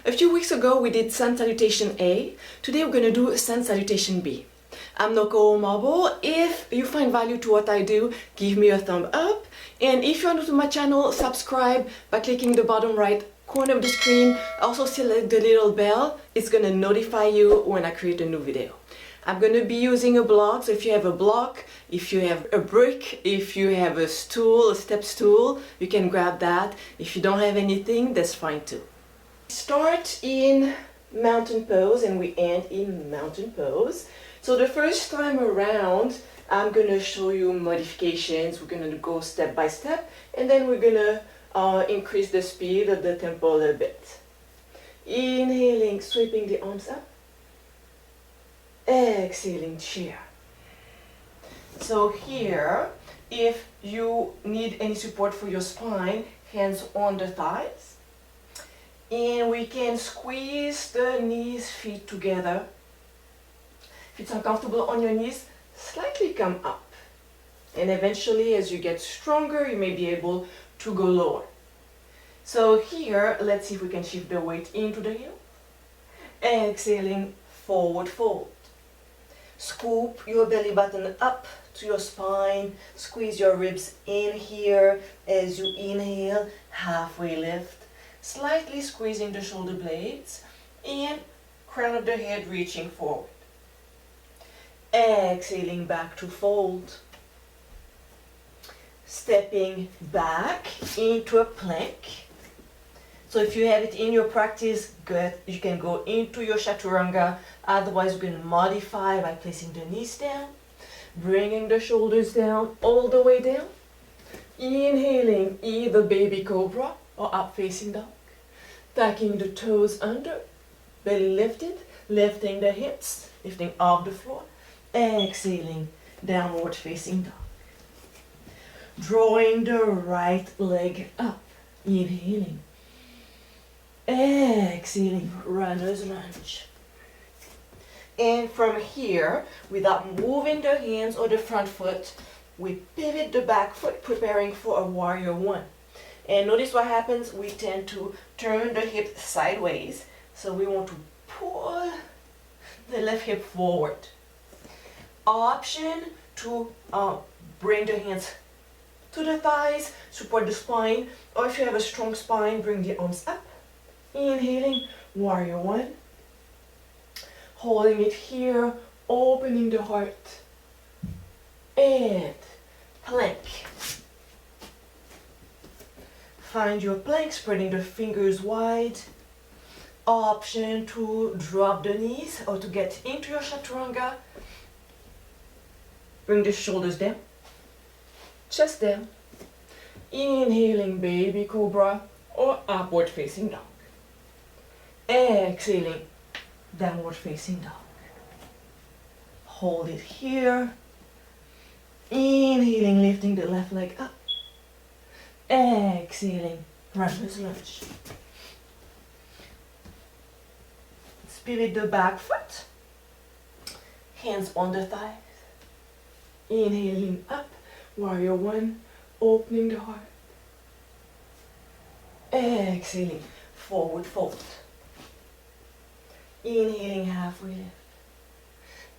A few weeks ago we did Sun Salutation A. Today we're going to do Sun Salutation B. I'm Noko Mabo. If you find value to what I do, give me a thumb up. And if you're new to my channel, subscribe by clicking the bottom right corner of the screen. Also select the little bell. It's going to notify you when I create a new video. I'm going to be using a block, so if you have a block, if you have a brick, if you have a stool, a step stool, you can grab that. If you don't have anything, that's fine too. Start in mountain pose and we end in mountain pose. So the first time around, I'm going to show you modifications. We're going to go step by step, and then we're going to increase the speed of the tempo a little bit. Inhaling, sweeping the arms up. Exhaling, chair. So here, if you need any support for your spine, hands on the thighs. And we can squeeze the knees, feet together. If it's uncomfortable on your knees, slightly come up. And eventually, as you get stronger, you may be able to go lower. So here, let's see if we can shift the weight into the heel. Exhaling, forward fold. Scoop your belly button up to your spine. Squeeze your ribs in here as you inhale, halfway lift. Slightly squeezing the shoulder blades and crown of the head reaching forward. Exhaling back to fold. Stepping back into a plank. So if you have it in your practice, good. You can go into your chaturanga. Otherwise, we're going to modify by placing the knees down, bringing the shoulders down, all the way down. Inhaling either baby cobra or up facing dog. Tucking the toes under, belly lifted, lifting the hips, lifting off the floor. Exhaling, downward facing dog. Drawing the right leg up, inhaling. Exhaling, runner's lunge. And from here, without moving the hands or the front foot, we pivot the back foot, preparing for a warrior one. And notice what happens, we tend to turn the hip sideways. So we want to pull the left hip forward. Option to bring the hands to the thighs, support the spine. Or if you have a strong spine, bring the arms up. Inhaling, warrior one. Holding it here, opening the heart. And plank. Find your plank, spreading the fingers wide. Option to drop the knees or to get into your chaturanga. Bring the shoulders down, chest down. Inhaling baby cobra or upward facing dog. Exhaling, downward facing dog. Hold it here. Inhaling, lifting the left leg up. Exhaling, runner's lunge. Pivot the back foot. Hands on the thighs. Inhaling up, warrior one, opening the heart. Exhaling, forward fold. Inhaling, halfway lift.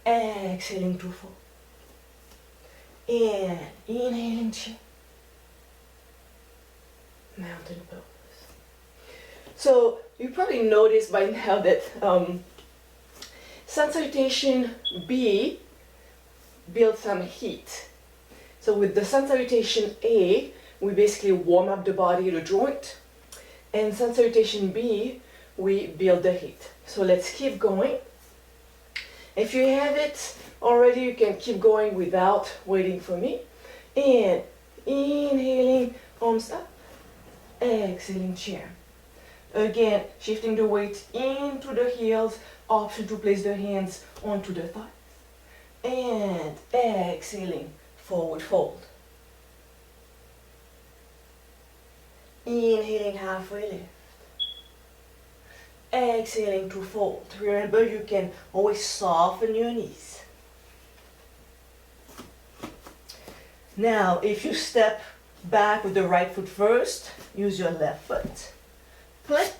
Exhaling to fold. And inhaling, chair. Mountain pose. So you probably noticed by now that Sun Salutation B builds some heat. So with the Sun Salutation A, we basically warm up the body, the joint. And Sun Salutation B, we build the heat. So let's keep going. If you have it already, you can keep going without waiting for me. And inhaling, arms up. Exhaling, chair. Again, shifting the weight into the heels. Option to place the hands onto the thighs. And exhaling, forward fold. Inhaling, halfway lift. Exhaling to fold. Remember, you can always soften your knees. Now, if you step back with the right foot first, use your left foot. Plank.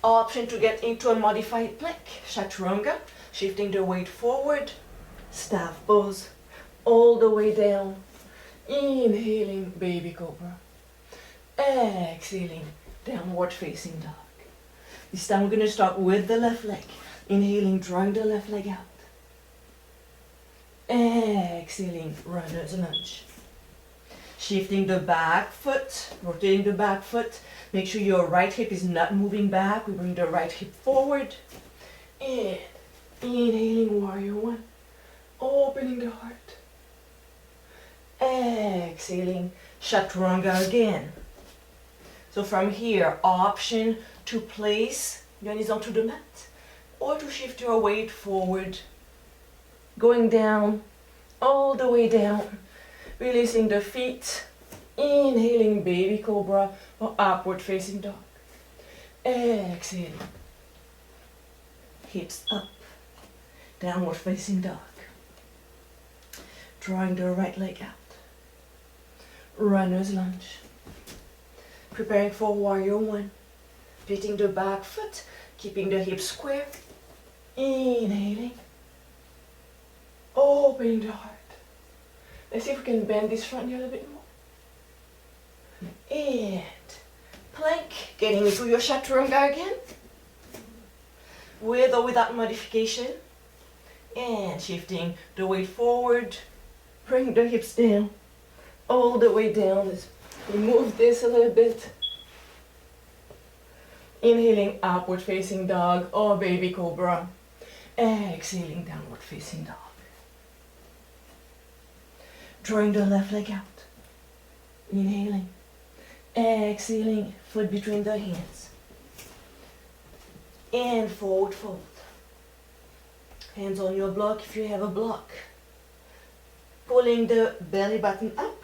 Option to get into a modified plank, chaturanga, shifting the weight forward, staff pose, all the way down. Inhaling, baby cobra. Exhaling, downward facing dog. This time we're going to start with the left leg. Inhaling, drawing the left leg out. Exhaling, runner's lunge. Shifting the back foot, rotating the back foot. Make sure your right hip is not moving back. We bring the right hip forward. And inhaling, warrior one. Opening the heart. Exhaling, chaturanga again. So from here, option to place your knees onto the mat or to shift your weight forward, going down, all the way down, releasing the feet, inhaling baby cobra or upward facing dog. Exhaling, hips up, downward facing dog. Drawing the right leg out. Runner's lunge. Preparing for warrior one. Fitting the back foot, keeping the hips square. Inhaling. Opening the heart. Let's see if we can bend this front knee a little bit more. And plank. Getting into your chaturanga again. With or without modification. And shifting the weight forward. Bring the hips down. All the way down. Let's remove this a little bit. Inhaling, upward facing dog or baby cobra. Exhaling, downward facing dog. Drawing the left leg out. Inhaling. Exhaling, foot between the hands. And forward fold. Hands on your block if you have a block. Pulling the belly button up.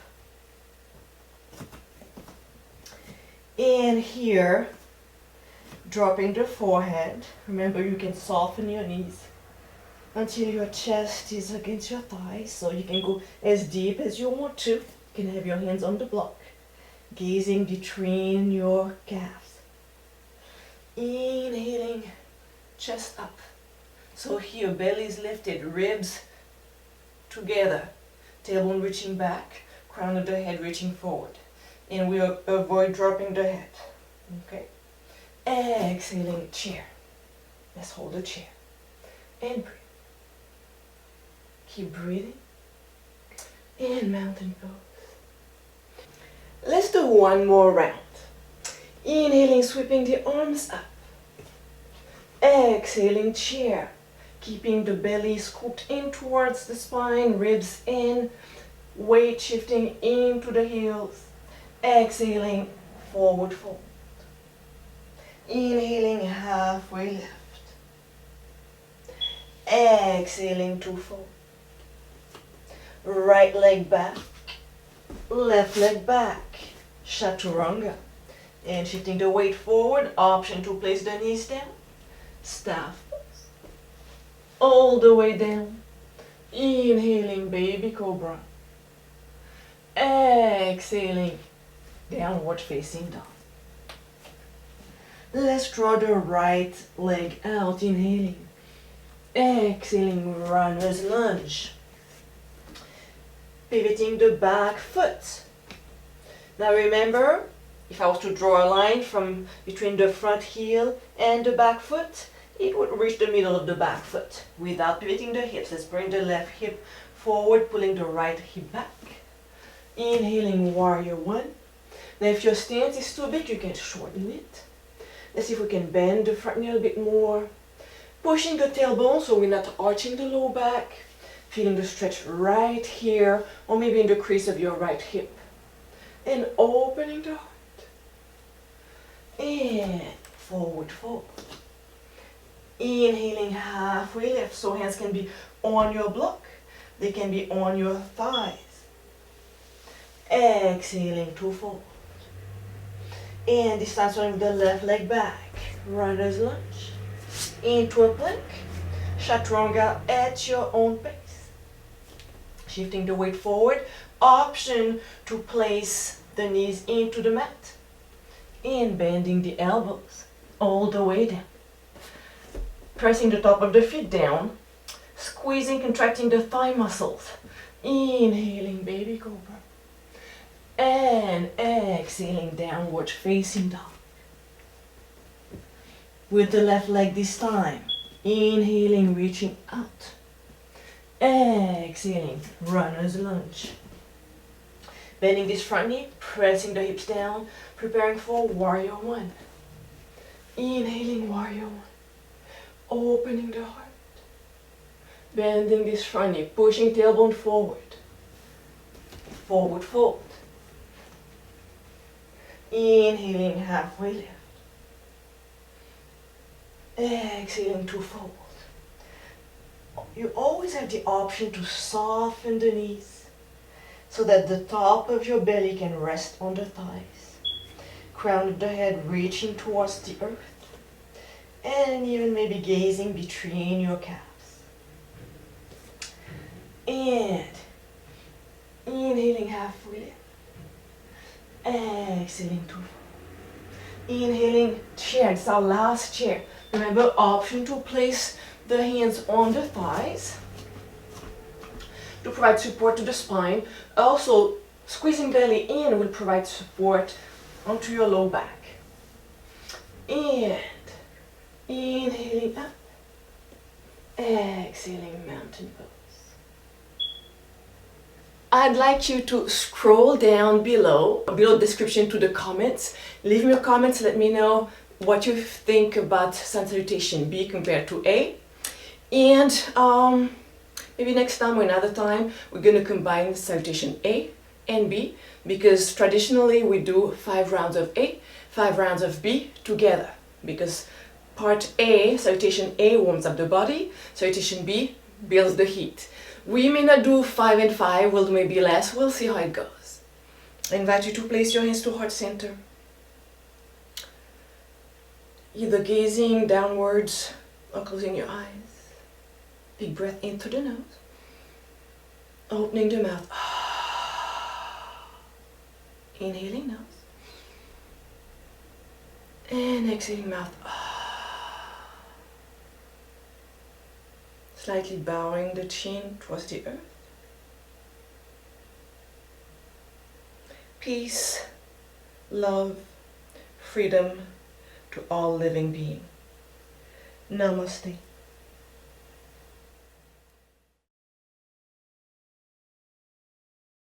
And here, dropping the forehead. Remember, you can soften your knees until your chest is against your thighs. So you can go as deep as you want to. You can have your hands on the block, gazing between your calves. Inhaling, chest up. So here, belly is lifted, ribs together. Tailbone reaching back, crown of the head reaching forward. And we avoid dropping the head. Okay. Exhaling, chair. Let's hold the chair. And breathe. Keep breathing. And mountain pose. Let's do one more round. Inhaling, sweeping the arms up. Exhaling, chair. Keeping the belly scooped in towards the spine, ribs in. Weight shifting into the heels. Exhaling, forward fold. Inhaling, halfway lift. Exhaling, to fold. Right leg back, left leg back, chaturanga. And shifting the weight forward, option to place the knees down, staff pose. All the way down. Inhaling, baby cobra. Exhaling, downward facing dog. Let's draw the right leg out, inhaling. Exhaling, runner's lunge. Pivoting the back foot. Now remember, if I was to draw a line from between the front heel and the back foot, it would reach the middle of the back foot without pivoting the hips. Let's bring the left hip forward, pulling the right hip back. Inhaling, warrior one. Now if your stance is too big, you can shorten it. Let's see if we can bend the front knee a little bit more. Pushing the tailbone so we're not arching the low back. Feeling the stretch right here or maybe in the crease of your right hip. And opening the heart. And forward fold. Inhaling, halfway lift. So hands can be on your block. They can be on your thighs. Exhaling, to fold. And this time starting with the left leg back. Runner's lunge. Into a plank. Chaturanga at your own pace. Shifting the weight forward. Option to place the knees into the mat. And bending the elbows. all the way down. Pressing the top of the feet down, squeezing, contracting the thigh muscles. Inhaling, baby cobra. And exhaling, downward facing dog. With the left leg this time. Inhaling, reaching out. Exhaling, runner's lunge. Bending this front knee, pressing the hips down, preparing for warrior one. Inhaling, warrior one. Opening the heart. Bending this front knee, pushing tailbone forward. Forward fold. Inhaling, halfway lift. Exhaling to fold. You always have the option to soften the knees so that the top of your belly can rest on the thighs. Crown of the head reaching towards the earth. And even maybe gazing between your calves. And inhaling, halfway lift. Exhaling to fold. Inhaling, chair. It's our last chair. Remember, option to place the hands on the thighs to provide support to the spine. Also, squeezing belly in will provide support onto your low back. And inhaling up. Exhaling, mountain pose. I'd like you to scroll down below description to the comments. Leave me your comments, let me know what you think about Sun Salutation B compared to A. And maybe next time or another time, we're going to combine Salutation A and B, because traditionally we do 5 rounds of A, 5 rounds of B together, because part A, Salutation A, warms up the body, Salutation B builds the heat. We may not do 5 and 5, we'll do maybe less, we'll see how it goes. I invite you to place your hands to heart center. Either gazing downwards or closing your eyes. Big breath into the nose. Opening the mouth. Inhaling nose. And exhaling mouth. Slightly bowing the chin towards the earth. Peace, love, freedom to all living beings. Namaste.